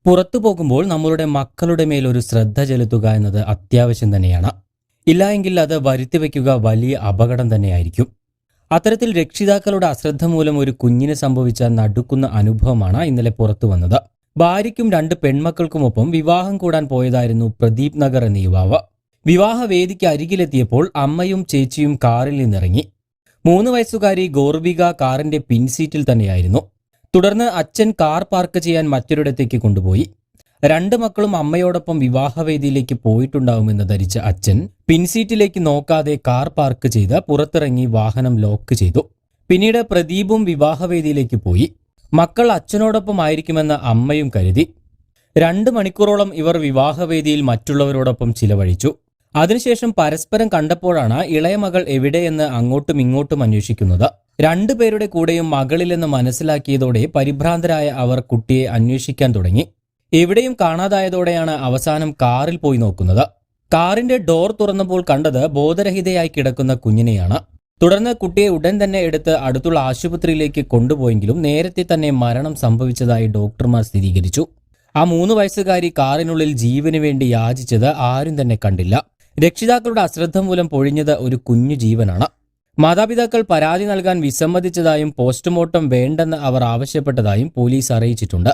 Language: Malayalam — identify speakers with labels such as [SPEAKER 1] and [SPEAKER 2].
[SPEAKER 1] പുറത്തു പോകുമ്പോൾ നമ്മളുടെ മക്കളുടെ മേലൊരു ശ്രദ്ധ ചെലുത്തുക എന്നത് അത്യാവശ്യം തന്നെയാണ്. ഇല്ലായെങ്കിൽ അത് വരുത്തിവെക്കുക വലിയ അപകടം തന്നെയായിരിക്കും. അത്തരത്തിൽ രക്ഷിതാക്കളുടെ അശ്രദ്ധ മൂലം ഒരു കുഞ്ഞിന് സംഭവിച്ച നടുക്കുന്ന അനുഭവമാണ് ഇന്നലെ പുറത്തു വന്നത്. ഭാര്യയ്ക്കും 2 പെൺമക്കൾക്കുമൊപ്പം വിവാഹം കൂടാൻ പോയതായിരുന്നു പ്രദീപ് നഗർ എന്ന യുവാവ്. വിവാഹ വേദിക്ക് അരികിലെത്തിയപ്പോൾ അമ്മയും ചേച്ചിയും കാറിൽ നിന്നിറങ്ങി. 3 വയസ്സുകാരി ഗോർവിക കാറിന്റെ പിൻസീറ്റിൽ തന്നെയായിരുന്നു. തുടർന്ന് അച്ഛൻ കാർ പാർക്ക് ചെയ്യാൻ മറ്റൊരിടത്തേക്ക് കൊണ്ടുപോയി. 2 മക്കളും അമ്മയോടൊപ്പം വിവാഹവേദിയിലേക്ക് പോയിട്ടുണ്ടാവുമെന്ന് ധരിച്ച അച്ഛൻ പിൻസീറ്റിലേക്ക് നോക്കാതെ കാർ പാർക്ക് ചെയ്ത് പുറത്തിറങ്ങി വാഹനം ലോക്ക് ചെയ്തു. പിന്നീട് പ്രദീപും വിവാഹവേദിയിലേക്ക് പോയി. മക്കൾ അച്ഛനോടൊപ്പം ആയിരിക്കുമെന്ന് അമ്മയും കരുതി. 2 മണിക്കൂറോളം ഇവർ വിവാഹവേദിയിൽ മറ്റുള്ളവരോടൊപ്പം ചിലവഴിച്ചു. അതിനുശേഷം പരസ്പരം കണ്ടപ്പോഴാണ് ഇളയ മകൾ എവിടെയെന്ന് അങ്ങോട്ടും ഇങ്ങോട്ടും അന്വേഷിക്കുന്നത്. 2 പേരുടെ കൂടെയും മകളിലെന്ന് മനസ്സിലാക്കിയതോടെ പരിഭ്രാന്തരായ അവർ കുട്ടിയെ അന്വേഷിക്കാൻ തുടങ്ങി. എവിടെയും കാണാതായതോടെയാണ് അവസാനം കാറിൽ പോയി നോക്കുന്നത്. കാറിന്റെ ഡോർ തുറന്നപ്പോൾ കണ്ടത് ബോധരഹിതയായി കിടക്കുന്ന കുഞ്ഞിനെയാണ്. തുടർന്ന് കുട്ടിയെ ഉടൻ തന്നെ എടുത്ത് അടുത്തുള്ള ആശുപത്രിയിലേക്ക് കൊണ്ടുപോയെങ്കിലും നേരത്തെ തന്നെ മരണം സംഭവിച്ചതായി ഡോക്ടർമാർ സ്ഥിരീകരിച്ചു. ആ 3 വയസ്സുകാരി കാറിനുള്ളിൽ ജീവന് വേണ്ടി യാചിച്ചത് ആരും തന്നെ കണ്ടില്ല. രക്ഷിതാക്കളുടെ അശ്രദ്ധ മൂലം പൊഴിഞ്ഞത് ഒരു കുഞ്ഞു ജീവനാണ്. മാതാപിതാക്കൾ പരാതി നൽകാൻ വിസമ്മതിച്ചതായും പോസ്റ്റ്മോർട്ടം വേണ്ടെന്ന് അവർ ആവശ്യപ്പെട്ടതായും പോലീസ് അറിയിച്ചിട്ടുണ്ട്.